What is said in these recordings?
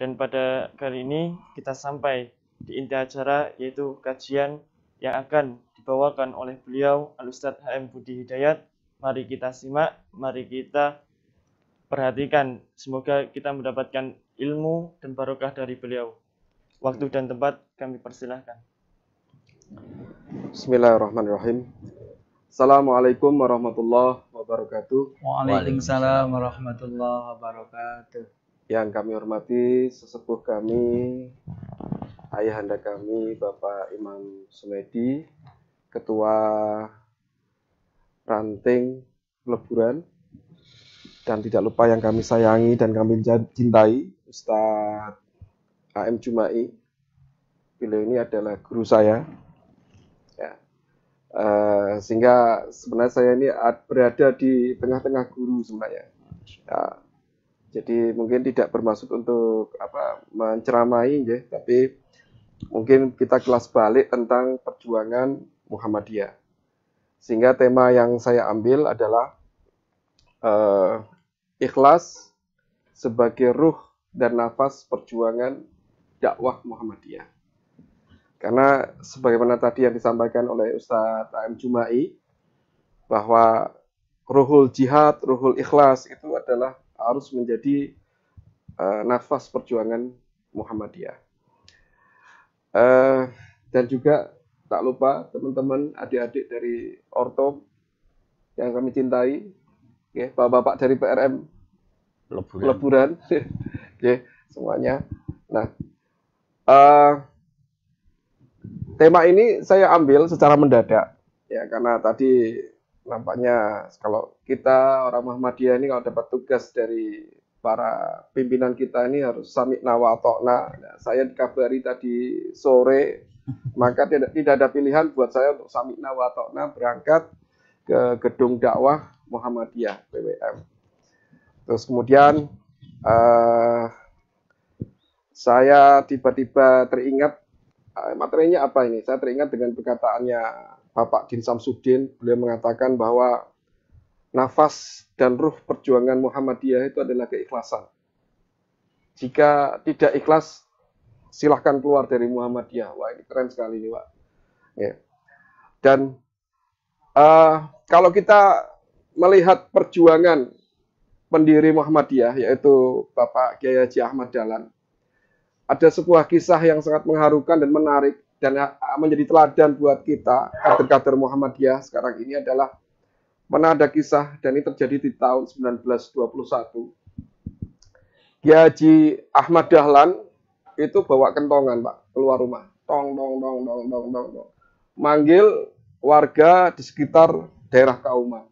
Dan pada kali ini kita sampai di inti acara, yaitu kajian yang akan dibawakan oleh beliau Al-Ustadz HM Budi Hidayat. Mari kita simak, mari kita perhatikan. Semoga kita mendapatkan ilmu dan barokah dari beliau. Waktu dan tempat kami persilahkan. Bismillahirrahmanirrahim. Assalamualaikum warahmatullahi wabarakatuh. Waalaikumsalam warahmatullahi wabarakatuh. Yang kami hormati sesepuh kami, ayahanda kami, Bapak Imam Sumedi, Ketua Ranting Peleburan, dan tidak lupa yang kami sayangi dan kami cintai, Ustadz HM Jumai. Beliau ini adalah guru saya. Sehingga sebenarnya saya ini berada di tengah-tengah guru sebenarnya. Ya, jadi mungkin tidak bermaksud untuk menceramai, ya, tapi mungkin kita kelas balik tentang perjuangan Muhammadiyah. Sehingga tema yang saya ambil adalah ikhlas sebagai ruh dan nafas perjuangan dakwah Muhammadiyah. Karena sebagaimana tadi yang disampaikan oleh Ustadz HM Jumai, bahwa ruhul jihad, ruhul ikhlas itu adalah harus menjadi nafas perjuangan Muhammadiyah. Dan juga tak lupa teman-teman, adik-adik dari Ortom yang kami cintai, ya, bapak-bapak dari PRM Peleburan, ya, semuanya. Nah, tema ini saya ambil secara mendadak, ya, karena tadi nampaknya kalau kita orang Muhammadiyah ini kalau dapat tugas dari para pimpinan kita ini harus sami'na wa ata'na. Nah, saya dikabari tadi sore, maka tidak ada pilihan buat saya untuk sami'na wa ata'na berangkat ke gedung dakwah Muhammadiyah PWM. Terus kemudian saya tiba-tiba teringat, materinya apa ini? Saya teringat dengan perkataannya Bapak Din Samsudin. Beliau mengatakan bahwa nafas dan ruh perjuangan Muhammadiyah itu adalah keikhlasan. Jika tidak ikhlas, silahkan keluar dari Muhammadiyah. Wah, ini keren sekali nih, Pak. Ya. Dan kalau kita melihat perjuangan pendiri Muhammadiyah, yaitu Bapak Kiai Haji Ahmad Dahlan, ada sebuah kisah yang sangat mengharukan dan menarik dan menjadi teladan buat kita, kader-kader Muhammadiyah sekarang ini adalah mana ada kisah, dan ini terjadi di tahun 1921. Kiai Haji Ahmad Dahlan itu bawa kentongan, Pak, keluar rumah. Tong, tong, tong, tong, tong, tong, tong. Manggil warga di sekitar daerah Kauman.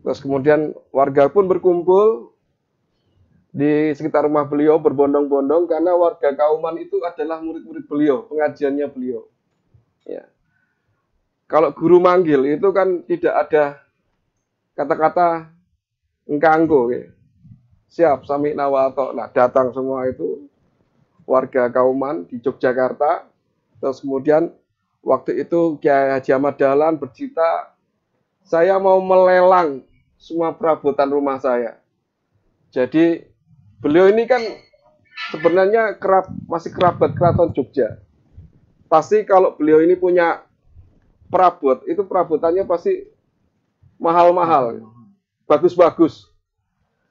Terus kemudian warga pun berkumpul di sekitar rumah beliau berbondong-bondong karena warga Kauman itu adalah murid-murid beliau, pengajiannya beliau. Ya. Kalau guru manggil itu kan tidak ada kata-kata engkanggo. Ya. Siap, sami'na wa ata'na. Datang semua itu warga Kauman di Yogyakarta. Terus kemudian waktu itu Kiai Haji Ahmad Dahlan bercerita, saya mau melelang semua perabotan rumah saya. Jadi beliau ini kan sebenarnya masih kerabat keraton Jogja. Pasti kalau beliau ini punya perabot, itu perabotannya pasti mahal-mahal, bagus-bagus.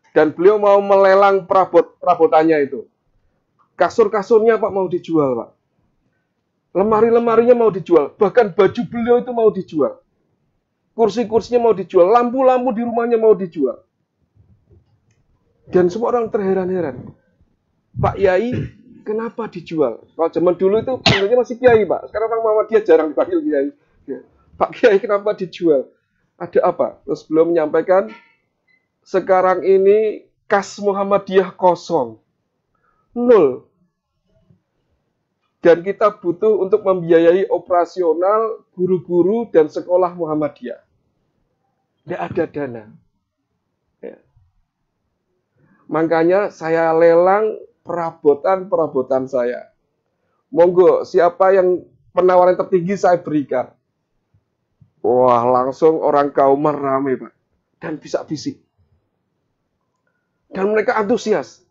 Dan beliau mau melelang perabotannya itu. Kasur-kasurnya, Pak, mau dijual, Pak. Lemari-lemarinya mau dijual. Bahkan baju beliau itu mau dijual. Kursi-kursinya mau dijual. Lampu-lampu di rumahnya mau dijual. Dan semua orang terheran-heran. Pak Yai, kenapa dijual? Kalau zaman dulu itu sebenarnya masih Kiai, Pak. Sekarang orang Muhammadiyah jarang dipanggil Kiai. Ya. Pak Kiai, kenapa dijual? Ada apa? Terus beliau menyampaikan, sekarang ini kas Muhammadiyah kosong. 0. Dan kita butuh untuk membiayai operasional guru-guru dan sekolah Muhammadiyah. Tidak ada dana. Ya. Makanya saya lelang perabotan saya. Monggo, siapa yang penawaran tertinggi saya berikan. Wah, langsung orang Kauman ramai, Pak. Dan bisik-bisik. Dan mereka antusias.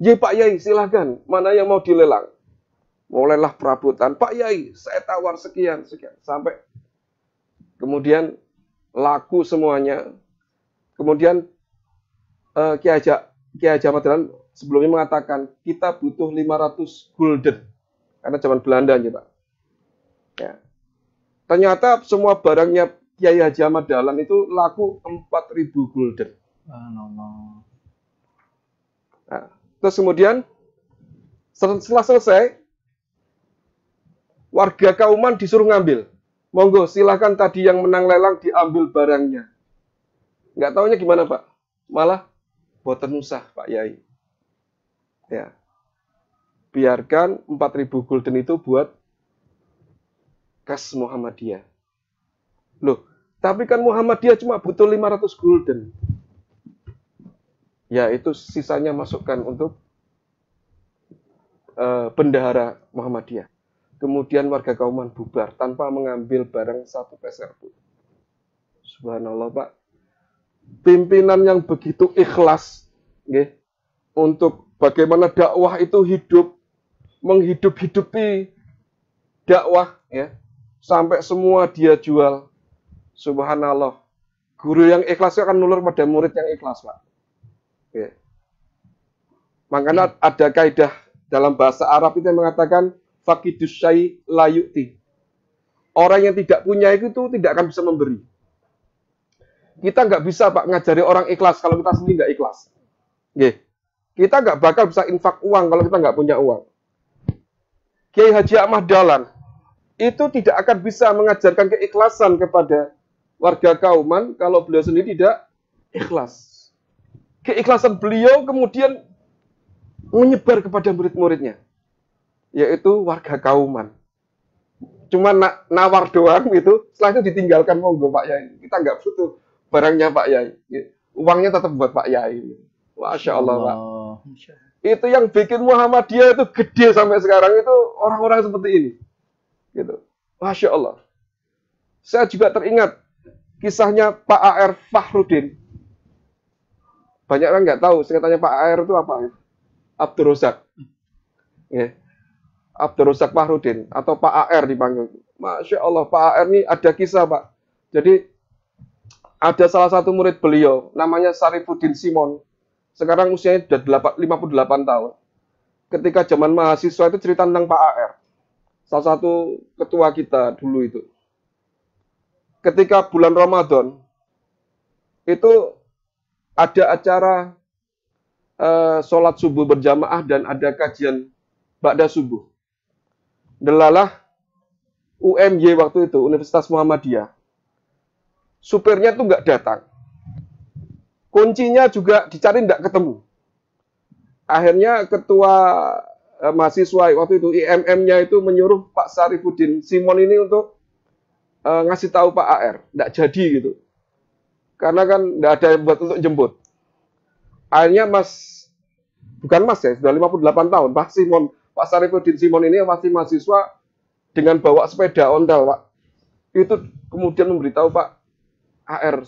"Ye Pak Yai, silahkan. Mana yang mau dilelang?" Mulailah perabotan. "Pak Yai, saya tawar sekian, sekian." Sampai kemudian laku semuanya. Kemudian Ki Haji Ahmad Dahlan sebelumnya mengatakan, kita butuh 500 gulden. Karena zaman Belanda aja, Pak. Ya. Ternyata semua barangnya Kiai Haji Ahmad Dahlan itu laku 4.000 gulden. Nah, terus kemudian setelah selesai, warga Kauman disuruh ngambil. "Monggo, silahkan tadi yang menang lelang diambil barangnya." Nggak taunya gimana, Pak? Malah boten usah, Pak Yai. Ya. Biarkan 4.000 gulden itu buat kas Muhammadiyah. Loh, tapi kan Muhammadiyah cuma butuh 500 gulden. Ya, itu sisanya masukkan untuk bendahara Muhammadiyah. Kemudian warga Kauman bubar tanpa mengambil barang satu peser pun. Subhanallah, Pak. Pimpinan yang begitu ikhlas, nggih, untuk bagaimana dakwah itu hidup, menghidup-hidupi dakwah, ya, sampai semua dia jual. Subhanallah. Guru yang ikhlas akan nulur pada murid yang ikhlas, Pak. Ya. Makanya ada kaidah dalam bahasa Arab itu yang mengatakan faqidus syai' la yu'ti. Orang yang tidak punya itu tidak akan bisa memberi. Kita nggak bisa, Pak, ngajari orang ikhlas kalau kita sendiri nggak ikhlas. Nggih. Kita nggak bakal bisa infak uang kalau kita nggak punya uang. Kiai Haji Ahmad Dahlan itu tidak akan bisa mengajarkan keikhlasan kepada warga Kauman kalau beliau sendiri tidak ikhlas. Keikhlasan beliau kemudian menyebar kepada murid-muridnya, yaitu warga Kauman. Cuma nawar doang gitu, setelah itu ditinggalkan, "Monggo Pak Yai, kita nggak butuh barangnya Pak Yai, uangnya tetap buat Pak Yai." Masya Allah, Pak. Itu yang bikin Muhammadiyah itu gede sampai sekarang itu orang-orang seperti ini. Gitu. Masya Allah. Saya juga teringat kisahnya Pak A.R. Fakhrudin. Banyak orang nggak tahu, singkatannya Pak A.R. itu apa? Abdul Razak. Ya. Abdul Razak Fakhrudin atau Pak A.R. dipanggil. Masya Allah, Pak A.R. ini ada kisah, Pak. Jadi ada salah satu murid beliau, namanya Sarifuddin Simon. Sekarang usianya sudah 58 tahun. Ketika zaman mahasiswa itu cerita tentang Pak A.R. Salah satu ketua kita dulu itu. Ketika bulan Ramadan, itu ada acara sholat subuh berjamaah dan ada kajian ba'da subuh. Delalah UMY waktu itu, Universitas Muhammadiyah. Supirnya tuh nggak datang. Kuncinya juga dicari nggak ketemu. Akhirnya ketua mahasiswa waktu itu, IMM-nya itu menyuruh Pak Sarifuddin Simon ini untuk ngasih tahu Pak AR. Nggak jadi gitu. Karena kan nggak ada yang buat untuk jemput. Akhirnya bukan mas ya, sudah 58 tahun, Pak Sarifuddin Simon ini masih mahasiswa dengan bawa sepeda ontel, Pak. Itu kemudian memberitahu Pak AR.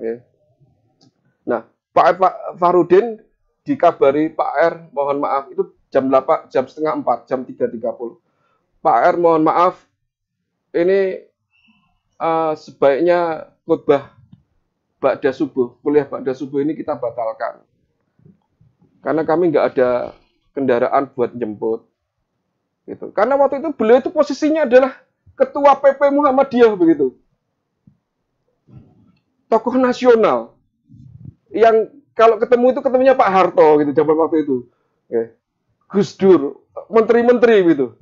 Ya. Nah, Pak Fakhrudin dikabari Pak AR, mohon maaf, itu jam 8, jam setengah 4, jam 3.30. Pak AR, mohon maaf, ini sebaiknya khutbah ba'da subuh, kuliah ba'da subuh ini kita batalkan. Karena kami nggak ada kendaraan buat jemput. Gitu. Karena waktu itu beliau itu posisinya adalah ketua PP Muhammadiyah begitu. Tokoh nasional yang kalau ketemu itu ketemunya Pak Harto gitu zaman waktu itu. Ya. Gus Dur, menteri-menteri gitu.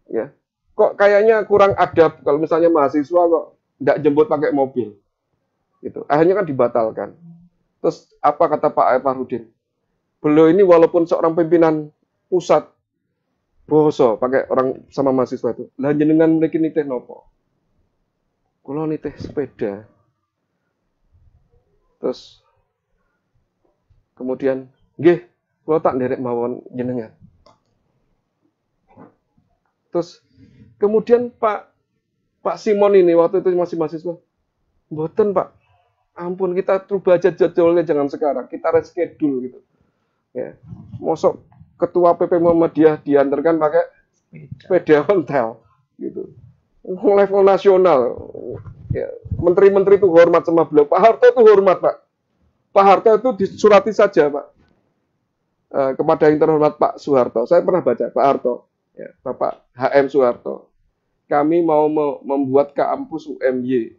Ya. Kok kayaknya kurang adab kalau misalnya mahasiswa kok nggak jemput pakai mobil. Gitu. Akhirnya kan dibatalkan. Terus apa kata Pak Fakhrudin? Beliau ini walaupun seorang pimpinan pusat boso pakai orang sama mahasiswa itu. Lah jenengan mriki nitih nopo? Kula nitih sepeda. Terus kemudian nggih, kula tak nderek mawon jenengan. Terus kemudian Pak Simon ini waktu itu masih mahasiswa. Mboten, Pak. Ampun, kita rubah aja jadwalnya jangan sekarang. Kita reschedule gitu. Ya. Mosok ketua PP Muhammadiyah diantarkan pakai sepeda ontel gitu. Level nasional. Ya. Menteri-menteri itu hormat sama beliau. Pak Harto itu hormat, Pak. Pak Harto itu disurati saja, Pak. Kepada yang terhormat Pak Soeharto. Saya pernah baca Pak Harto, ya, Bapak HM Soeharto. Kami mau membuat kampus UMY,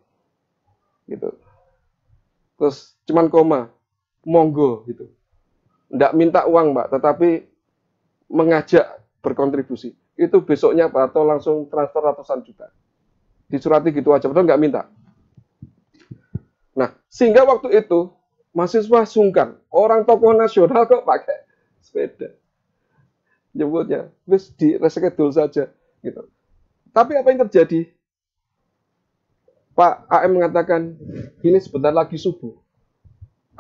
gitu. Terus cuman koma, monggo, gitu. Nggak minta uang, Mbak, tetapi mengajak berkontribusi. Itu besoknya Pak Harto langsung transfer ratusan juta. Disurati gitu aja, padahal nggak minta. Nah, sehingga waktu itu mahasiswa sungkan. Orang tokoh nasional kok pakai sepeda. Nyebutnya, wis di reschedule saja. Gitu. Tapi apa yang terjadi? Pak AM mengatakan, ini sebentar lagi subuh.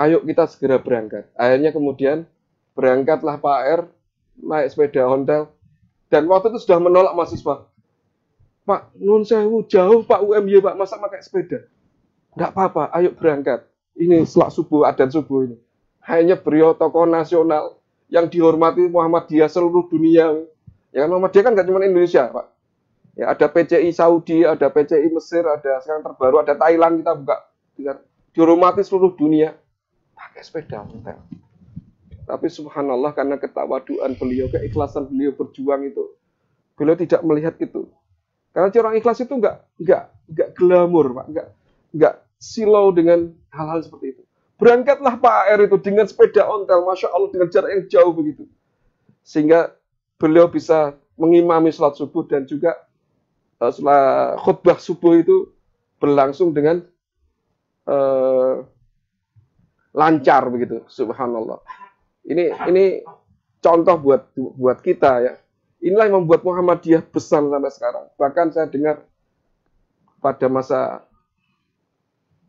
Ayo kita segera berangkat. Akhirnya kemudian berangkatlah Pak AR, naik sepeda ontel. Dan waktu itu sudah menolak mahasiswa. Pak, nun sewu, jauh Pak UMY, Pak, masa pakai sepeda? Nggak apa-apa, ayo berangkat. Ini selak subuh, adzan subuh ini. Hanya beliau tokoh nasional yang dihormati Muhammadiyah seluruh dunia. Ya kan Muhammadiyah kan nggak cuma Indonesia, Pak. Ya ada PCI Saudi, ada PCI Mesir, ada sekarang terbaru, ada Thailand kita buka. Dihormati seluruh dunia. Pakai sepeda ontel. Tapi subhanallah karena ketawaduan beliau, keikhlasan beliau berjuang itu, beliau tidak melihat itu. Karena orang ikhlas itu nggak glamor, Pak, nggak silau dengan hal-hal seperti itu. Berangkatlah Pak AR itu dengan sepeda ontel, masya Allah dengan jarak yang jauh begitu, sehingga beliau bisa mengimami sholat subuh dan juga setelah khutbah subuh itu berlangsung dengan lancar begitu, subhanallah. Ini contoh buat kita ya. Inilah yang membuat Muhammadiyah besar sampai sekarang. Bahkan saya dengar pada masa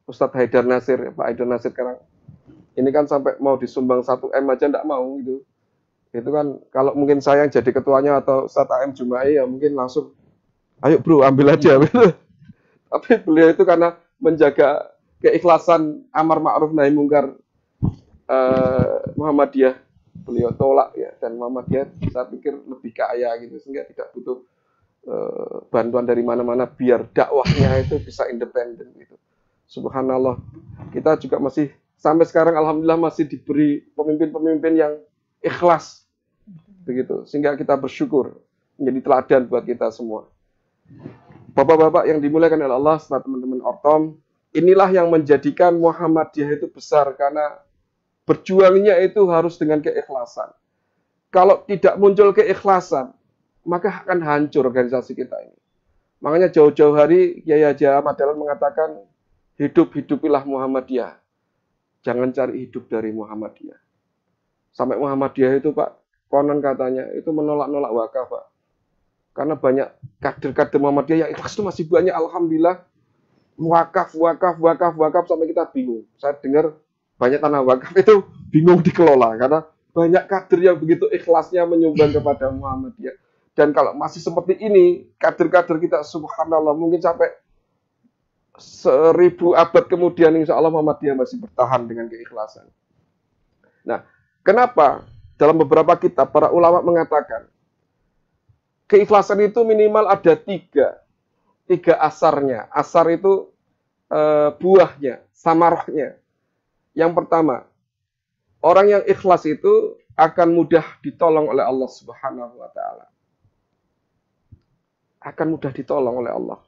Ustadz Haidar Nasir, Pak Haidar Nasir sekarang, ini kan sampai mau disumbang 1M aja enggak mau gitu. Itu kan kalau mungkin saya yang jadi ketuanya atau Ustadz AM Jumai ya mungkin langsung, ayo bro ambil aja. Tapi beliau itu karena menjaga keikhlasan amar ma'ruf nahi mungkar Muhammadiyah, beliau tolak ya, dan Muhammadiyah saya pikir lebih kaya gitu sehingga tidak butuh bantuan dari mana-mana biar dakwahnya itu bisa independen gitu. Subhanallah, kita juga masih sampai sekarang alhamdulillah masih diberi pemimpin-pemimpin yang ikhlas begitu, sehingga kita bersyukur menjadi teladan buat kita semua. Bapak-bapak yang dimuliakan oleh Allah, serta teman-teman Ortom, inilah yang menjadikan Muhammadiyah itu besar karena berjuangnya itu harus dengan keikhlasan. Kalau tidak muncul keikhlasan, maka akan hancur organisasi kita ini. Makanya jauh-jauh hari Kiai Haji Ahmad Dahlan mengatakan, hidup-hidupilah Muhammadiyah. Jangan cari hidup dari Muhammadiyah. Sampai Muhammadiyah itu Pak, konon katanya, itu menolak-nolak wakaf Pak. Karena banyak kader-kader Muhammadiyah yang ikhlas itu masih banyak, alhamdulillah. Wakaf sampai kita bingung. Saya dengar banyak tanah wakaf itu bingung dikelola karena banyak kader yang begitu ikhlasnya menyumbang kepada Muhammadiyah. Dan kalau masih seperti ini, kader-kader kita subhanallah mungkin sampai 1000 abad kemudian insya Allah Muhammadiyah masih bertahan dengan keikhlasan. Nah, kenapa dalam beberapa kitab para ulama mengatakan keikhlasan itu minimal ada tiga asarnya. Asar itu buahnya, samarahnya. Yang pertama, orang yang ikhlas itu akan mudah ditolong oleh Allah Subhanahu wa taala. Akan mudah ditolong oleh Allah.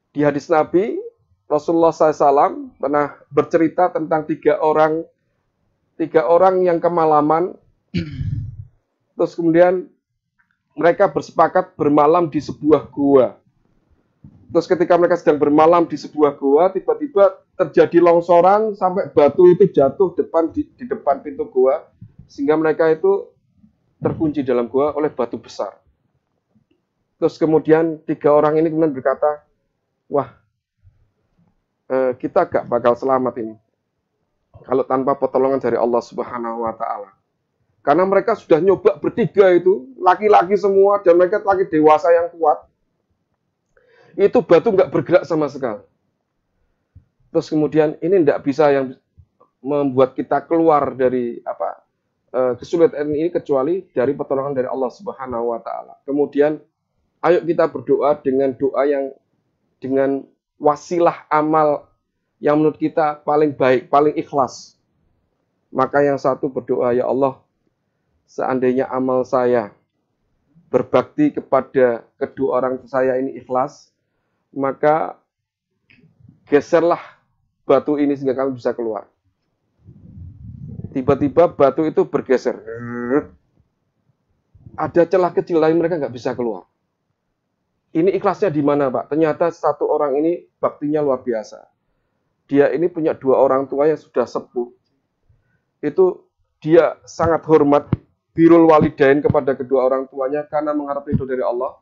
Di hadis Nabi, Rasulullah SAW pernah bercerita tentang tiga orang yang kemalaman. Terus kemudian mereka bersepakat bermalam di sebuah gua. Terus ketika mereka sedang bermalam di sebuah gua, tiba-tiba terjadi longsoran sampai batu itu jatuh di depan pintu gua, sehingga mereka itu terkunci dalam gua oleh batu besar. Terus kemudian tiga orang ini kemudian berkata, wah, kita gak bakal selamat ini kalau tanpa pertolongan dari Allah Subhanahu wa taala. Karena mereka sudah nyoba bertiga itu, laki-laki semua dan mereka laki dewasa yang kuat. Itu batu nggak bergerak sama sekali. Terus kemudian ini tidak bisa yang membuat kita keluar dari kesulitan ini kecuali dari pertolongan dari Allah Subhanahu wa taala. Kemudian ayo kita berdoa dengan doa yang dengan wasilah amal yang menurut kita paling baik, paling ikhlas. Maka yang satu berdoa, ya Allah, seandainya amal saya berbakti kepada kedua orang saya ini ikhlas, maka geserlah batu ini sehingga kami bisa keluar. Tiba-tiba batu itu bergeser. Ada celah kecil lain mereka nggak bisa keluar. Ini ikhlasnya di mana, Pak? Ternyata satu orang ini baktinya luar biasa. Dia ini punya dua orang tua yang sudah sepuh. Itu dia sangat hormat birrul walidain kepada kedua orang tuanya karena mengharap ridho dari Allah.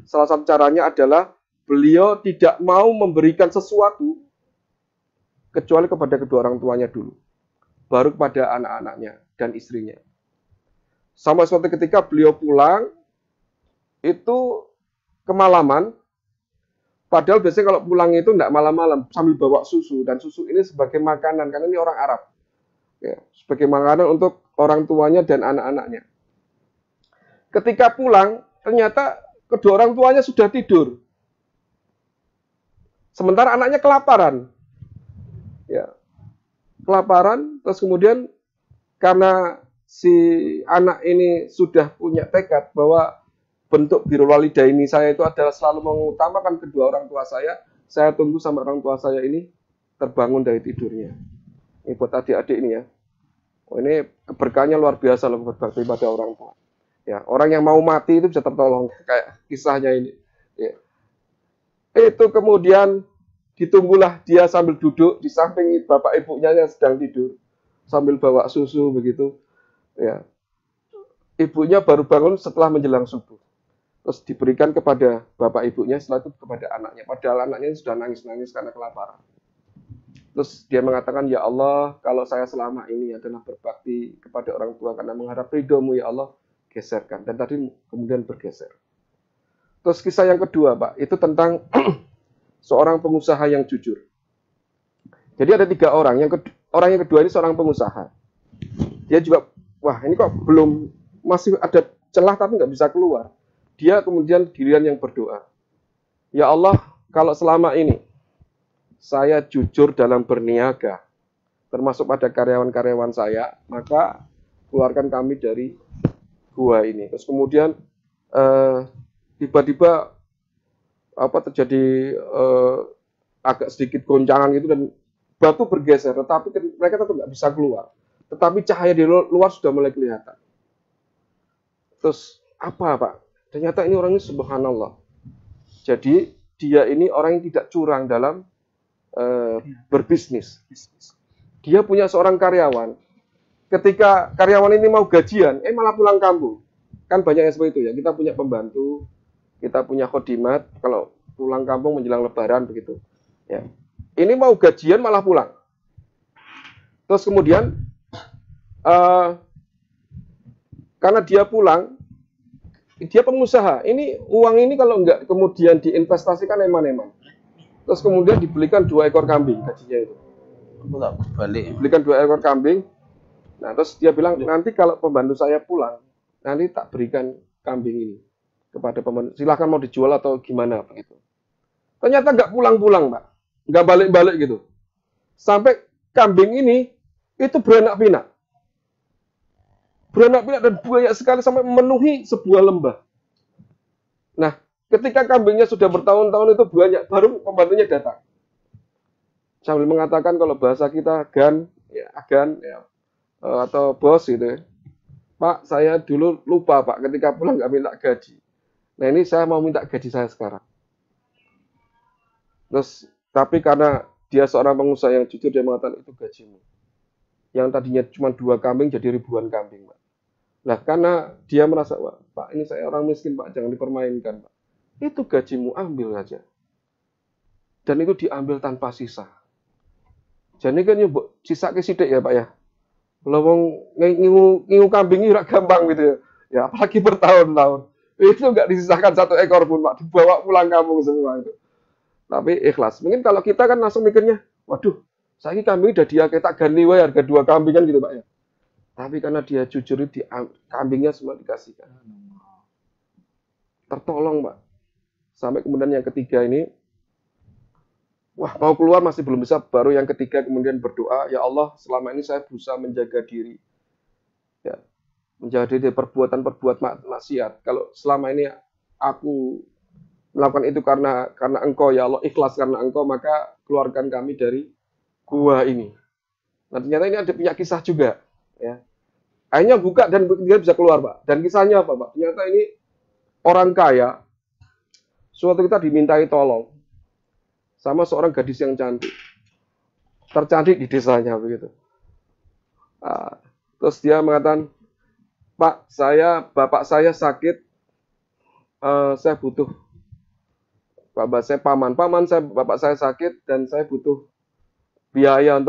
Salah satu caranya adalah beliau tidak mau memberikan sesuatu kecuali kepada kedua orang tuanya dulu. Baru kepada anak-anaknya dan istrinya. Sampai suatu ketika beliau pulang, itu kemalaman. Padahal biasanya kalau pulang itu tidak malam-malam, sambil bawa susu. Dan susu ini sebagai makanan, karena ini orang Arab. Ya, sebagai makanan untuk orang tuanya dan anak-anaknya. Ketika pulang, ternyata kedua orang tuanya sudah tidur. Sementara anaknya kelaparan. Ya, kelaparan, terus kemudian karena si anak ini sudah punya tekad bahwa bentuk birrul walidaini saya itu adalah selalu mengutamakan kedua orang tua saya tunggu sampai orang tua saya ini terbangun dari tidurnya. Ini buat adik-adik ini ya. Oh, ini keberkahannya luar biasa loh berbakti pada orang tua. Ya, orang yang mau mati itu bisa tertolong kayak kisahnya ini. Ya. Itu kemudian ditunggulah dia sambil duduk di samping bapak ibunya yang sedang tidur sambil bawa susu begitu. Ya. Ibunya baru bangun setelah menjelang subuh. Terus diberikan kepada bapak ibunya, setelah itu kepada anaknya. Padahal anaknya sudah nangis-nangis karena kelaparan. Terus dia mengatakan, ya Allah, kalau saya selama ini adalah berbakti kepada orang tua karena mengharap ridho-Mu, ya Allah, geserkan. Dan tadi kemudian bergeser. Terus kisah yang kedua, Pak, itu tentang seorang pengusaha yang jujur. Jadi ada 3 orang. Orang yang kedua ini seorang pengusaha. Dia juga, wah ini kok belum, masih ada celah tapi nggak bisa keluar. Dia kemudian giliran yang berdoa. Ya Allah, kalau selama ini saya jujur dalam berniaga, termasuk pada karyawan-karyawan saya, maka keluarkan kami dari gua ini. Terus kemudian tiba-tiba terjadi agak sedikit goncangan gitu dan batu bergeser, tetapi mereka tetap nggak bisa keluar. Tetapi cahaya di luar sudah mulai kelihatan. Terus apa, Pak? Ternyata ini orangnya subhanallah. Jadi dia ini orang yang tidak curang dalam berbisnis. Dia punya seorang karyawan. Ketika karyawan ini mau gajian, malah pulang kampung. Kan banyak yang seperti itu ya. Kita punya pembantu, kita punya khodimat, kalau pulang kampung menjelang lebaran begitu. Ya. Ini mau gajian malah pulang. Terus kemudian karena dia pulang, dia pengusaha. Ini uang ini kalau enggak kemudian diinvestasikan eman-eman. Terus kemudian dibelikan 2 ekor kambing gajinya itu. Dibelikan 2 ekor kambing. Nah, terus dia bilang, nanti kalau pembantu saya pulang, nanti tak berikan kambing ini kepada pembantu. Silahkan mau dijual atau gimana begitu. Ternyata nggak pulang-pulang, Pak. Nggak balik-balik gitu. Sampai kambing ini itu beranak pinak. Beranak pinak dan banyak sekali sampai memenuhi sebuah lembah. Nah, ketika kambingnya sudah bertahun-tahun itu banyak, baru pembantunya datang. Sambil mengatakan kalau bahasa kita agan, atau bos gitu ya. Pak, saya dulu lupa Pak, ketika pulang nggak minta gaji. Nah ini saya mau minta gaji saya sekarang. Terus, tapi karena dia seorang pengusaha yang jujur, dia mengatakan itu gajimu. Yang tadinya cuma 2 kambing jadi ribuan kambing, Pak. Nah, karena dia merasa, wah, Pak, ini saya orang miskin, Pak, jangan dipermainkan, Pak. Itu gajimu, ambil saja. Dan itu diambil tanpa sisa. Jadi kan sisa ke sidik ya, Pak ya. Lawang ngingu kambing ini gampang gitu ya. Ya, apalagi bertahun-tahun. Itu nggak disisakan 1 ekor pun, Pak. Dibawa pulang kampung semua itu. Tapi ikhlas. Mungkin kalau kita kan langsung mikirnya, waduh, saya kambing udah dia tak gani wae harga 2 kambing kan gitu, Pak ya. Tapi karena dia jujur, kambingnya semua dikasihkan. Tertolong, Pak. Sampai kemudian yang ketiga ini, wah, mau keluar masih belum bisa. Baru yang ketiga kemudian berdoa, ya Allah, selama ini saya berusaha menjaga diri. Ya, menjaga diri dari perbuatan-perbuatan maksiat. Kalau selama ini aku melakukan itu karena Engkau, ya Allah, ikhlas karena Engkau, maka keluarkan kami dari gua ini. Nah, ternyata ini ada punya kisah juga. Ya. Akhirnya buka dan dia bisa keluar, Pak. Dan kisahnya apa, Pak? Ternyata ini orang kaya. Suatu kita dimintai tolong sama seorang gadis yang cantik. Tercantik di desanya, begitu. Nah, terus dia mengatakan, Pak, bapak saya sakit, saya butuh. Bapak saya bapak saya sakit dan saya butuh biaya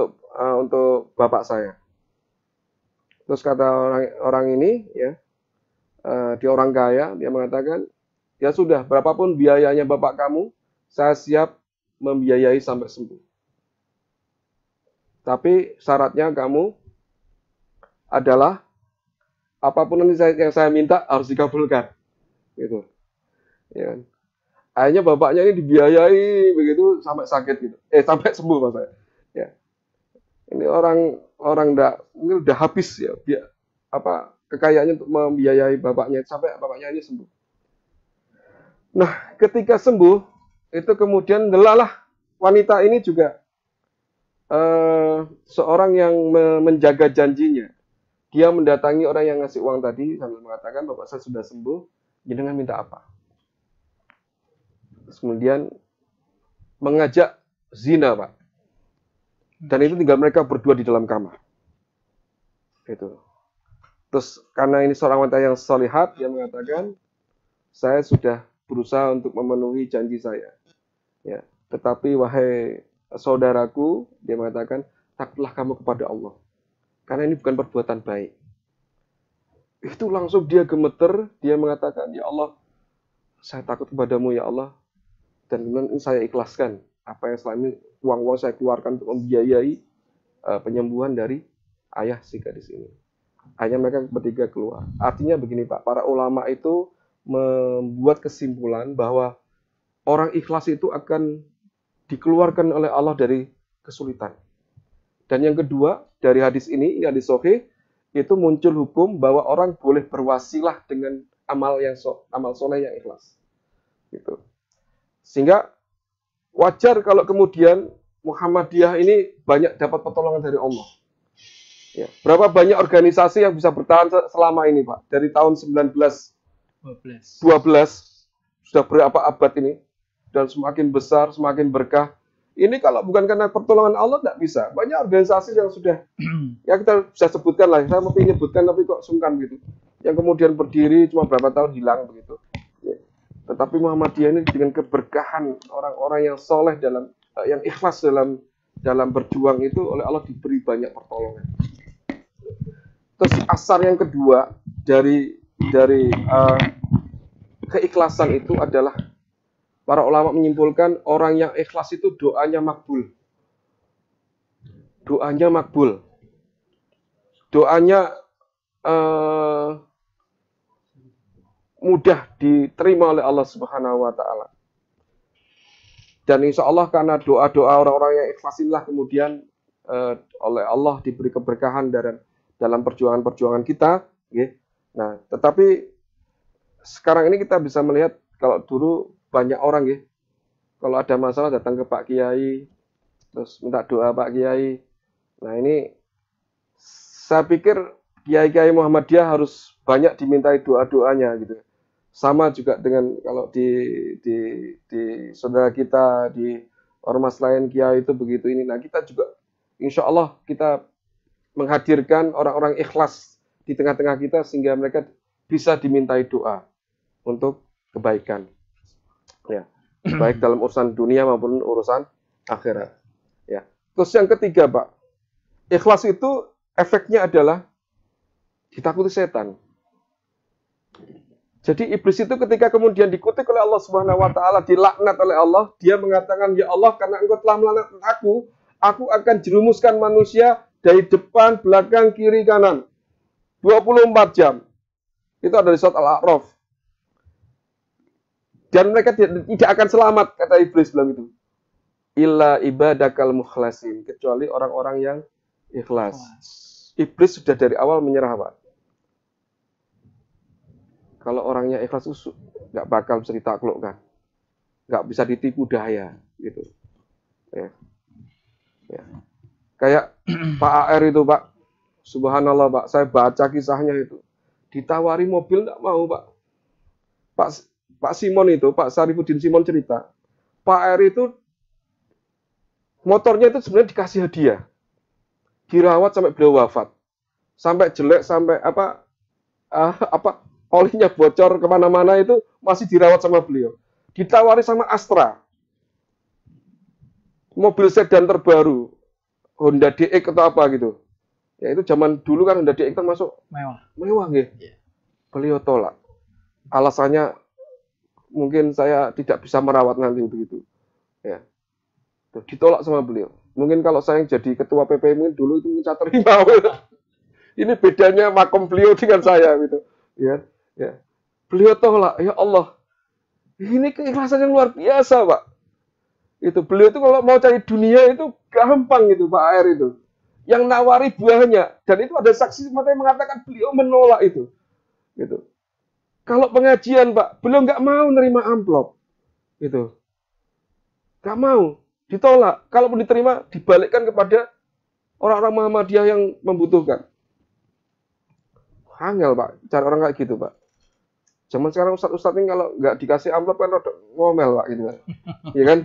untuk bapak saya. Terus kata orang ini, ya, dia orang kaya, dia mengatakan, ya sudah, berapapun biayanya bapak kamu, saya siap membiayai sampai sembuh. Tapi syaratnya kamu adalah apapun yang saya minta harus dikabulkan, gitu. Ya. Akhirnya bapaknya ini dibiayai begitu sampai sakit gitu, sampai sembuh maksudnya. Ya. Ini orang ini udah habis ya, kekayaannya untuk membiayai bapaknya sampai bapaknya ini sembuh. Nah, ketika sembuh itu kemudian delalah wanita ini juga seorang yang menjaga janjinya. Dia mendatangi orang yang ngasih uang tadi sambil mengatakan, bapak saya sudah sembuh, jenengan minta apa? Terus kemudian mengajak zina, Pak. Dan itu tinggal mereka berdua di dalam kamar. Gitu. Terus karena ini seorang wanita yang solihat, dia mengatakan, saya sudah berusaha untuk memenuhi janji saya. Ya, tetapi wahai saudaraku, dia mengatakan, takutlah kamu kepada Allah. Karena ini bukan perbuatan baik. Itu langsung dia gemeter, dia mengatakan, ya Allah, saya takut kepadamu ya Allah. Dan kemudian saya ikhlaskan apa yang selama ini uang-uang saya keluarkan untuk membiayai penyembuhan dari ayah si gadis ini. Hanya mereka bertiga keluar. Artinya begini Pak, para ulama itu membuat kesimpulan bahwa orang ikhlas itu akan dikeluarkan oleh Allah dari kesulitan. Dan yang kedua, dari hadis ini hadis sahih, itu muncul hukum bahwa orang boleh berwasilah dengan amal soleh yang ikhlas. Gitu. Sehingga wajar kalau kemudian Muhammadiyah ini banyak dapat pertolongan dari Allah. Ya. Berapa banyak organisasi yang bisa bertahan selama ini, Pak? Dari tahun 1912 sudah berapa abad ini, dan semakin besar, semakin berkah. Ini kalau bukan karena pertolongan Allah tidak bisa. Banyak organisasi yang sudah, ya kita bisa sebutkan lah. Saya mau menyebutkan tapi kok sungkan gitu. Yang kemudian berdiri cuma berapa tahun hilang begitu. Ya. Tetapi Muhammadiyah ini dengan keberkahan orang-orang yang soleh yang ikhlas dalam berjuang itu oleh Allah diberi banyak pertolongan. Terus asar yang kedua dari keikhlasan itu adalah para ulama menyimpulkan orang yang ikhlas itu doanya makbul. Doanya makbul. Doanya mudah diterima oleh Allah Subhanahu wa taala. Dan insya Allah karena doa-doa orang-orang yang ikhlas inilah kemudian oleh Allah diberi keberkahan dalam perjuangan-perjuangan kita. Nah, tetapi sekarang ini kita bisa melihat kalau dulu banyak orang kalau ada masalah datang ke Pak Kiai, terus minta doa Pak Kiai. Nah ini saya pikir Kiai-Kiai Muhammadiyah harus banyak dimintai doa-doanya gitu. Sama juga dengan kalau di saudara kita, di ormas lain Kiai itu begitu ini. Nah kita juga insya Allah kita menghadirkan orang-orang ikhlas di tengah-tengah kita sehingga mereka bisa dimintai doa untuk kebaikan. Ya, baik dalam urusan dunia maupun urusan akhirat. Ya. Terus yang ketiga, Pak, ikhlas itu efeknya adalah ditakuti setan. Jadi iblis itu ketika kemudian dikutuk oleh Allah Subhanahu wa taala, dilaknat oleh Allah, dia mengatakan, "Ya Allah, karena Engkau telah melaknat aku akan jerumuskan manusia dari depan, belakang, kiri, kanan." 24 jam. Itu ada di surat Al-A'raf. Dan mereka tidak akan selamat, kata iblis bilang itu. Illa ibadakal mukhlasin, kecuali orang-orang yang ikhlas. Iblis sudah dari awal menyerah, Pak. Kalau orangnya ikhlas itu nggak bakal bisa ditaklukkan, nggak bisa ditipu daya, gitu. Ya. Ya. Kayak Pak AR itu, Pak. Subhanallah, Pak. Saya baca kisahnya itu. Ditawari mobil nggak mau, Pak. Pak Simon itu, Pak Sarifudin Simon cerita, Pak AR itu motornya itu sebenarnya dikasih hadiah, dirawat sampai beliau wafat, sampai jelek, sampai olinya bocor kemana-mana itu masih dirawat sama beliau. Ditawari sama Astra, mobil sedan terbaru, Honda DX atau apa gitu. Ya itu zaman dulu kan Honda DX termasuk mewah gitu. Yeah. Beliau tolak. Alasannya mungkin saya tidak bisa merawat nanti begitu. Ya. Ditolak sama beliau. Mungkin kalau saya yang jadi ketua PP mungkin dulu itu bisa terima. Ini bedanya makom beliau dengan saya gitu. Ya. Ya. Beliau tolak, ya Allah. Ini keikhlasan yang luar biasa, Pak. Itu beliau itu kalau mau cari dunia itu gampang itu, Pak AR itu. Yang nawari buahnya, dan itu ada saksi mata yang mengatakan beliau menolak itu. Gitu. Kalau pengajian, Pak, beliau nggak mau nerima amplop. Gitu. Nggak mau, ditolak. Kalaupun diterima, dibalikkan kepada orang-orang Muhammadiyah yang membutuhkan. Angel, Pak, cari orang kayak gitu, Pak. Zaman sekarang ustadz-ustadz ini kalau nggak dikasih amplop kan rada ngomel, Pak, gitu kan. Iya kan?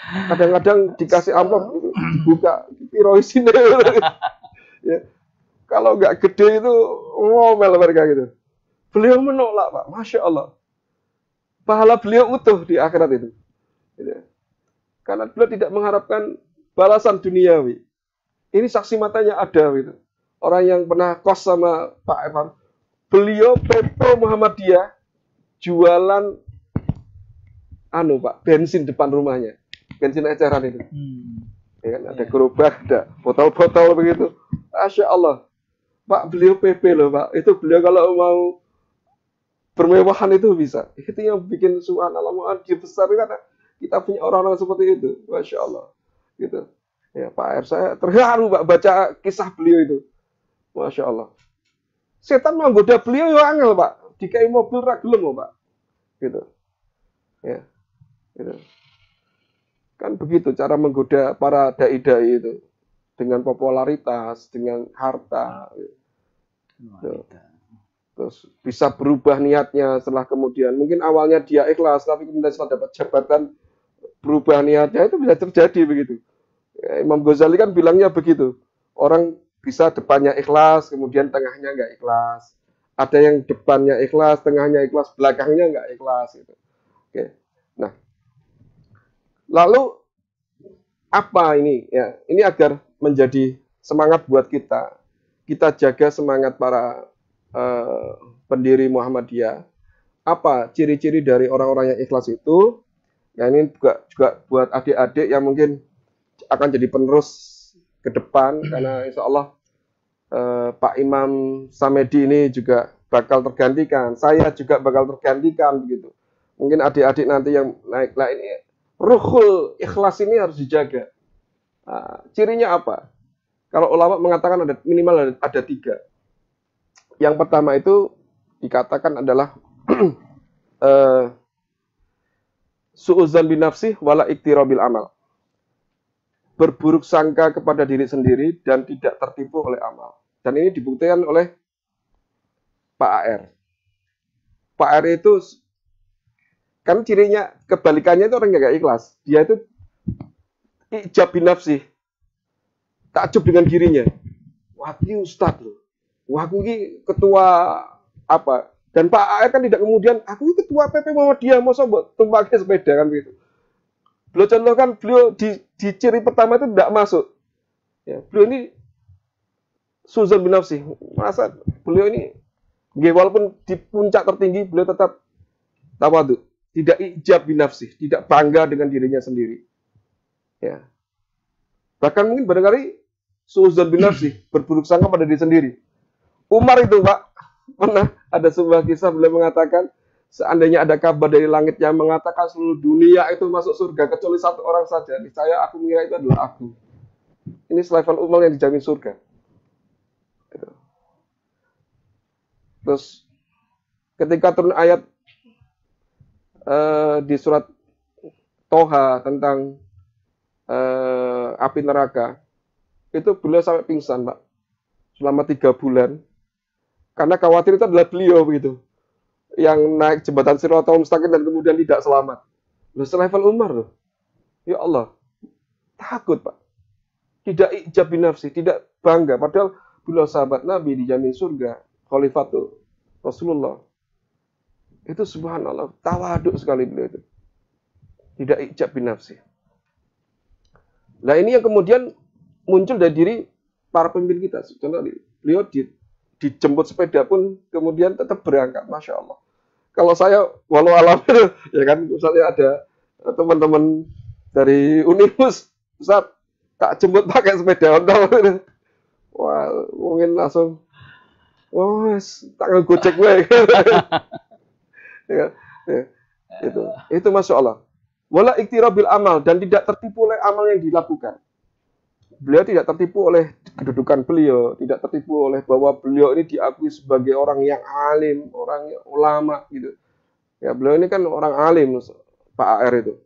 Kadang-kadang dikasih amplop buka piroisin ya. Kalau nggak gede itu ngomel mereka gitu. Beliau menolak, Pak. Masya Allah. Pahala beliau utuh di akhirat itu. Gitu. Karena beliau tidak mengharapkan balasan duniawi. Ini saksi matanya ada gitu. Orang yang pernah kos sama Pak Evan. Beliau PP Muhammadiyah jualan Pak, bensin depan rumahnya. Bensin eceran itu. Ya kan, ada gerobak, ada botol-botol begitu. Masya Allah. Pak, beliau PP loh, Pak. Itu beliau kalau mau bermewahan itu bisa. Itu yang bikin subhanallah dia besar karena kita punya orang-orang seperti itu. Masya Allah. Gitu. Ya, Pak R, saya terharu, Pak, baca kisah beliau itu. Masya Allah. Setan menggoda beliau ya angel, Pak. Dikai mobil ragelem, Pak. Gitu. Ya. Gitu. Kan begitu cara menggoda para dai-dai itu. Dengan popularitas, dengan harta. Gitu. Terus bisa berubah niatnya setelah kemudian. Mungkin awalnya dia ikhlas, tapi kemudian setelah dapat jabatan, berubah niatnya, itu bisa terjadi begitu. Ya, Imam Ghazali kan bilangnya begitu. Orang bisa depannya ikhlas, kemudian tengahnya nggak ikhlas. Ada yang depannya ikhlas, tengahnya ikhlas, belakangnya nggak ikhlas. Gitu. Oke. Nah, lalu apa ini? Ya, ini agar menjadi semangat buat kita. Kita jaga semangat para pendiri Muhammadiyah. Apa ciri-ciri dari orang-orang yang ikhlas itu? Ya ini juga buat adik-adik yang mungkin akan jadi penerus ke depan, karena insya Allah Pak Imam Samedi ini juga bakal tergantikan. Saya juga bakal tergantikan begitu. Mungkin adik-adik nanti yang naik lah ini ruhul ikhlas ini harus dijaga. Cirinya apa? Kalau ulama mengatakan ada minimal ada 3. Yang pertama itu dikatakan adalah su'udzan binafsih wala iktirabil amal. Berburuk sangka kepada diri sendiri dan tidak tertipu oleh amal. Dan ini dibuktikan oleh Pak AR. Pak AR itu kan cirinya kebalikannya itu orang yang gak ikhlas. Dia itu ijab binafsih. Takjub dengan dirinya. Wah, ini ustadz loh. Wah, aku ini ketua apa? Dan Pak AR kan tidak kemudian, aku ini ketua PP Muhammadiyah, mau sobat tumpahnya sepeda kan begitu. Beliau contohkan, beliau di ciri pertama itu tidak masuk. Ya, beliau ini suzon binafsih. Merasa beliau ini, walaupun di puncak tertinggi, beliau tetap tawadu. Tidak ijab binafsih, tidak bangga dengan dirinya sendiri. Ya. Bahkan mungkin barangkali suzon binafsih, berburuk sangka pada diri sendiri. Umar itu Pak, pernah ada sebuah kisah beliau mengatakan, seandainya ada kabar dari langit yang mengatakan seluruh dunia itu masuk surga kecuali satu orang saja, saya aku mengira itu adalah aku. Ini selevel Umar yang dijamin surga. Gitu. Terus ketika turun ayat di surat Toha tentang api neraka, itu beliau sampai pingsan Pak selama 3 bulan karena khawatir itu adalah beliau begitu yang naik jembatan Shiratal Mustaqim dan kemudian tidak selamat. Loh, selevel Umar loh. Ya Allah, takut Pak. Tidak ijab bin nafsi, tidak bangga. Padahal beliau sahabat Nabi dijamin surga, khalifatul Rasulullah. Itu subhanallah, tawaduk sekali beliau itu. Tidak ijab bin nafsi. Nah ini yang kemudian muncul dari diri para pemimpin kita. Contoh beliau dijemput sepeda pun kemudian tetap berangkat, Masya Allah. Kalau saya, walau alam, ya kan, misalnya ada teman-teman dari Unimus, Ustaz, tak jemput pakai sepeda ontel. Wah, mungkin langsung, wah, tangan gojek gue. Ya, ya, itu Masya Allah. Wala iktirabil amal, dan tidak tertipu oleh amal yang dilakukan. Beliau tidak tertipu oleh kedudukan beliau, tidak tertipu oleh bahwa beliau ini diakui sebagai orang yang alim, orang yang ulama gitu. Ya, beliau ini kan orang alim, Pak AR itu.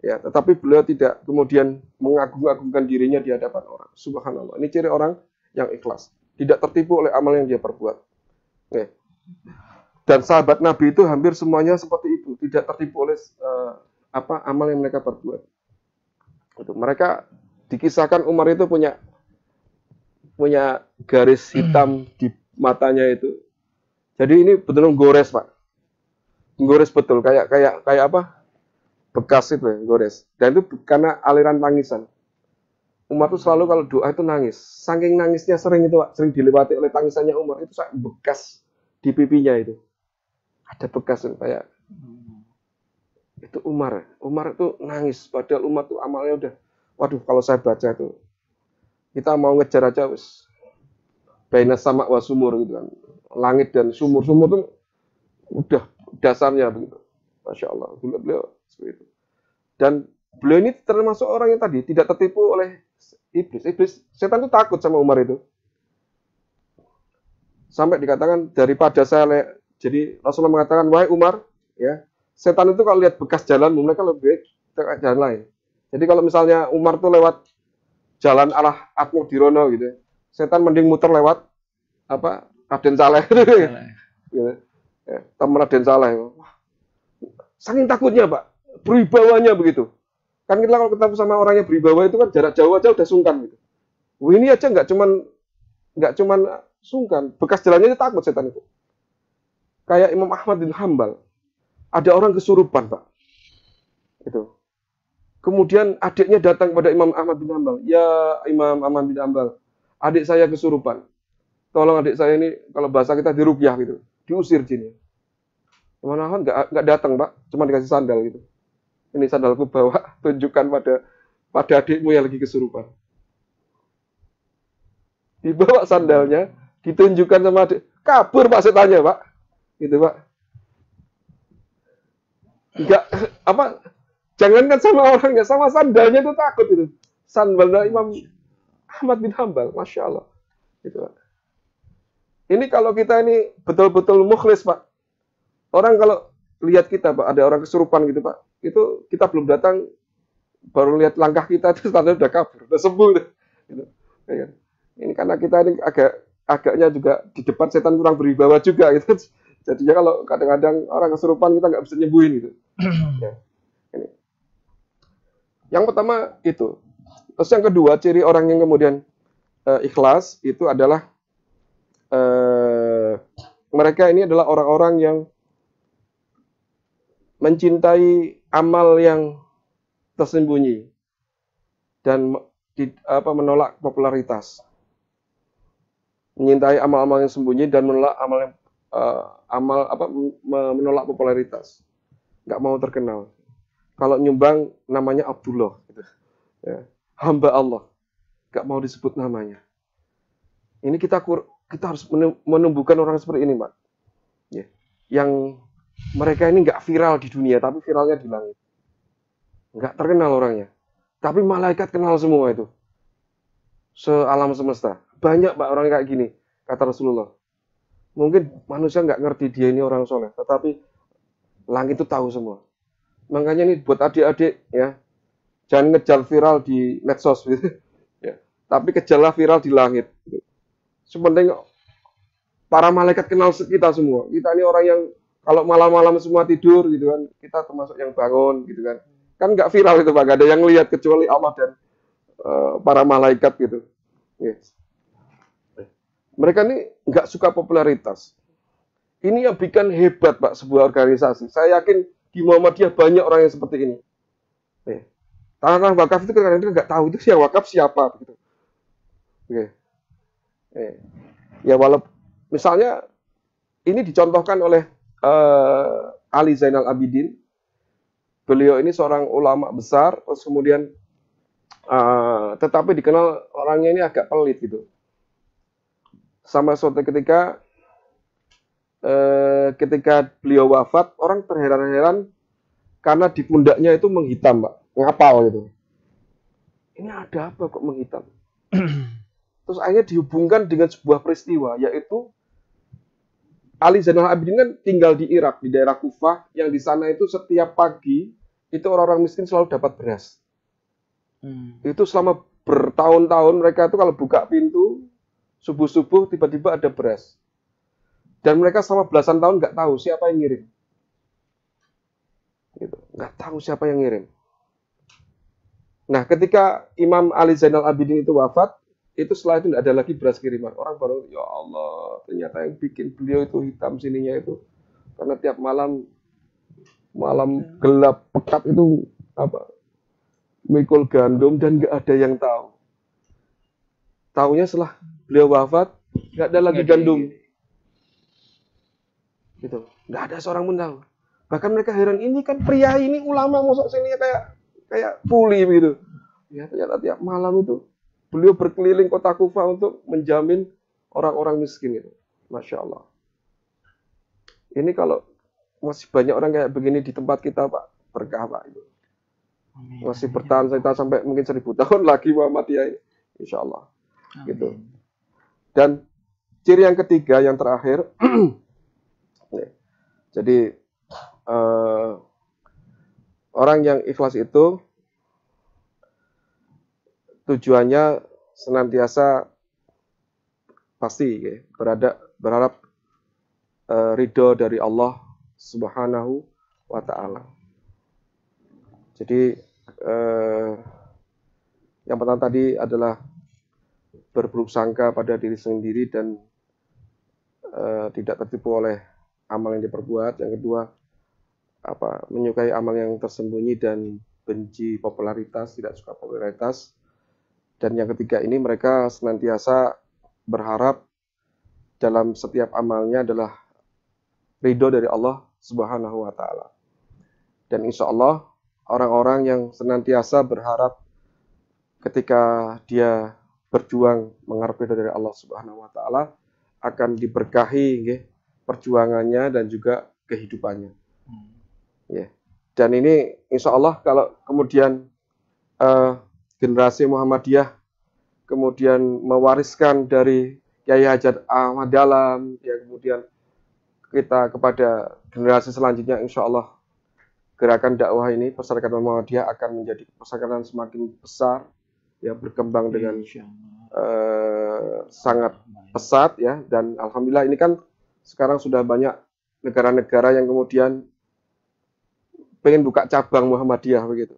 Ya, tetapi beliau tidak kemudian mengagung-agungkan dirinya di hadapan orang. Subhanallah. Ini ciri orang yang ikhlas, tidak tertipu oleh amal yang dia perbuat. Oke. Dan sahabat Nabi itu hampir semuanya seperti itu, tidak tertipu oleh amal yang mereka perbuat. Itu mereka dikisahkan Umar itu punya garis hitam di matanya itu. Jadi ini betul gores Pak, gores betul kayak apa bekas itu ya, gores. Dan itu karena aliran tangisan. Umar itu selalu kalau doa itu nangis. Saking nangisnya sering itu Pak, sering dilewati oleh tangisannya Umar itu sampai bekas di pipinya itu. Ada bekas itu kayak itu Umar. Umar itu nangis. Padahal Umar itu amalnya udah, waduh kalau saya baca itu, kita mau ngejar aja wis baina sama wa sumur gitu kan. Langit dan sumur itu udah dasarnya begitu. Masya Allah. Beliau seperti itu. Dan beliau ini termasuk orang yang tadi tidak tertipu oleh iblis. Setan itu takut sama Umar itu. Sampai dikatakan daripada saya, jadi Rasulullah mengatakan, wahai Umar, ya, setan itu kalau lihat bekas jalan, mereka lebih baik ke jalan lain. Jadi kalau misalnya Umar tuh lewat jalan arah Atmodirono gitu, setan mending muter lewat apa Raden Saleh, gitu. Ya, teman Raden Saleh. Wah, saking takutnya Pak, berwibawanya begitu. Kan kita kalau ketemu sama orang yang berwibawa itu kan jarak jauh aja udah sungkan gitu. Wah, ini aja nggak cuman sungkan, bekas jalannya aja takut setan itu. Kayak Imam Ahmad bin Hambal, ada orang kesurupan Pak, itu. Kemudian adiknya datang kepada Imam Ahmad bin Hambal. Ya Imam Ahmad bin Hambal, adik saya kesurupan. Tolong adik saya ini, kalau bahasa kita diruqyah gitu. Diusir jinnya. Imam Ahmad nggak datang Pak, cuma dikasih sandal gitu. Ini sandalku bawa, tunjukkan pada adikmu yang lagi kesurupan. Dibawa sandalnya, ditunjukkan sama adik. Kabur Pak setannya Pak. Gitu Pak. Enggak, apa, jangankan sama orangnya, sama sandalnya itu takut itu. Sandalnya Imam Ahmad bin Hambal, Masya Allah. Gitu, Pak. Ini kalau kita ini betul-betul mukhlis, Pak. Orang kalau lihat kita, Pak, ada orang kesurupan gitu, Pak. Itu kita belum datang, baru lihat langkah kita, itu standar udah kabur, udah sembuh. Gitu. Ini karena kita ini agaknya juga di depan setan kurang berwibawa juga, gitu. Jadinya kalau kadang-kadang orang kesurupan kita nggak bisa nyembuhin gitu. Ya. Ini. Yang pertama itu. Terus yang kedua, ciri orang yang kemudian ikhlas itu adalah mereka ini adalah orang-orang yang mencintai amal yang tersembunyi dan menolak popularitas. Menyintai amal-amal yang sembunyi dan menolak menolak popularitas. Nggak mau terkenal. Kalau nyumbang namanya Abdullah, gitu. Ya. Hamba Allah, nggak mau disebut namanya. Ini kita kita harus menumbuhkan orang seperti ini, Pak. Ya. Yang mereka ini nggak viral di dunia, tapi viralnya di langit. Nggak terkenal orangnya. Tapi malaikat kenal semua itu. Sealam semesta. Banyak, Pak, orang kayak gini, kata Rasulullah. Mungkin manusia nggak ngerti dia ini orang soleh, tetapi langit itu tahu semua. Makanya ini buat adik-adik, ya, jangan ngejar viral di medsos, gitu. Ya. Tapi kejarlah viral di langit. Sepenting para malaikat kenal kita semua. Kita ini orang yang kalau malam-malam semua tidur, gitu kan, kita termasuk yang bangun, gitu kan. Kan nggak viral itu, Pak, nggak ada yang lihat kecuali Allah dan para malaikat, gitu. Yes. Mereka ini nggak suka popularitas. Ini yang bikin hebat, Pak, sebuah organisasi. Saya yakin di Muhammadiyah banyak orang yang seperti ini. Tanah wakaf itu kadang-kadang nggak tahu itu yang wakaf siapa, begitu. Ya walaupun misalnya ini dicontohkan oleh Ali Zainal Abidin. Beliau ini seorang ulama besar, terus kemudian tetapi dikenal orangnya ini agak pelit gitu. Sama suatu ketika beliau wafat, orang terheran-heran karena di pundaknya itu menghitam, Pak, ngapal gitu. Ini ada apa kok menghitam? Terus akhirnya dihubungkan dengan sebuah peristiwa, yaitu Ali Zainal Abidin kan tinggal di Irak, di daerah Kufah, yang di sana itu setiap pagi itu orang-orang miskin selalu dapat beras. Itu selama bertahun-tahun mereka itu kalau buka pintu subuh-subuh tiba-tiba ada beras. Dan mereka selama belasan tahun nggak tahu siapa yang ngirim. Gitu. Nggak tahu siapa yang ngirim. Nah, ketika Imam Ali Zainal Abidin itu wafat, itu setelah itu tidak ada lagi beras kiriman. Orang baru, ya Allah, ternyata yang bikin beliau itu hitam sininya itu. Karena tiap malam gelap, pekat itu mikul gandum dan nggak ada yang tahu. Taunya setelah beliau wafat, nggak ada lagi gandum. Gitu. Nggak ada seorang pun tahu. Bahkan mereka heran, ini kan pria ini ulama masuk sini kayak puli gitu. Ya, ternyata tiap malam itu beliau berkeliling kota Kufah untuk menjamin orang-orang miskin itu. Masya Allah. Ini kalau masih banyak orang kayak begini di tempat kita, Pak, berkah, Pak. Masih bertahan kita sampai mungkin 1000 tahun lagi Muhammadiyah ini. Insya Allah. Gitu. Dan ciri yang ketiga, yang terakhir, jadi orang yang ikhlas itu tujuannya senantiasa pasti berharap ridho dari Allah Subhanahu wa Ta'ala. Jadi yang pertama tadi adalah berburuk sangka pada diri sendiri dan tidak tertipu oleh amal yang diperbuat. Yang kedua, menyukai amal yang tersembunyi dan benci popularitas, tidak suka popularitas. Dan yang ketiga ini mereka senantiasa berharap dalam setiap amalnya adalah ridho dari Allah Subhanahu wa Ta'ala. Dan insya Allah orang-orang yang senantiasa berharap ketika dia berjuang mengharap ridho dari Allah Subhanahu wa Ta'ala akan diberkahi perjuangannya dan juga kehidupannya. Dan ini insya Allah kalau kemudian generasi Muhammadiyah kemudian mewariskan dari Kiai Hajat Ahmad Dahlan, ya kemudian kita kepada generasi selanjutnya, insya Allah gerakan dakwah ini, Perserikatan Muhammadiyah akan menjadi perserikatan semakin besar, ya berkembang dengan sangat pesat, ya. Dan alhamdulillah ini kan sekarang sudah banyak negara-negara yang kemudian pengen buka cabang Muhammadiyah begitu.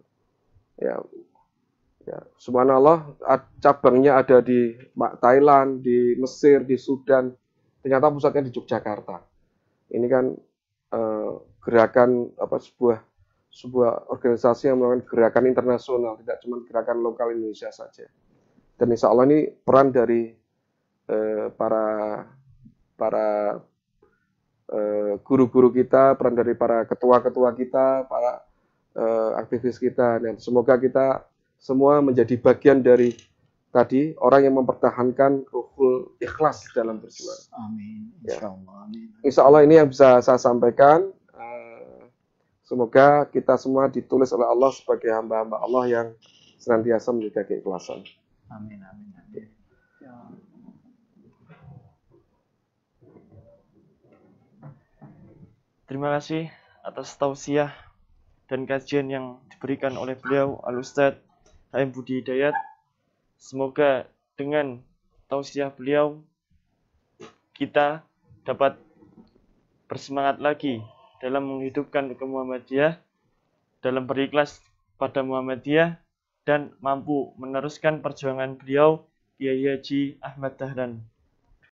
Ya, subhanallah, cabangnya ada di Thailand, di Mesir, di Sudan. Ternyata pusatnya di Yogyakarta. Ini kan gerakan sebuah organisasi yang melakukan gerakan internasional, tidak cuma gerakan lokal Indonesia saja. Dan insya Allah ini peran dari para guru-guru kita, peran dari para ketua-ketua kita, para aktivis kita, dan semoga kita semua menjadi bagian dari tadi orang yang mempertahankan ruhul ikhlas dalam berjuang. Amin. Ya. Insyaallah. Amin. Insya Allah ini yang bisa saya sampaikan. Semoga kita semua ditulis oleh Allah sebagai hamba-hamba Allah yang senantiasa menjaga keikhlasan. Amin. Amin. Amin. Ya. Terima kasih atas tausiah dan kajian yang diberikan oleh beliau Al-Ustadz HM Budi Hidayat. Semoga dengan tausiah beliau kita dapat bersemangat lagi dalam menghidupkan Muhammadiyah, dalam berikhlas pada Muhammadiyah, dan mampu meneruskan perjuangan beliau Kiai Haji Ahmad Dahlan.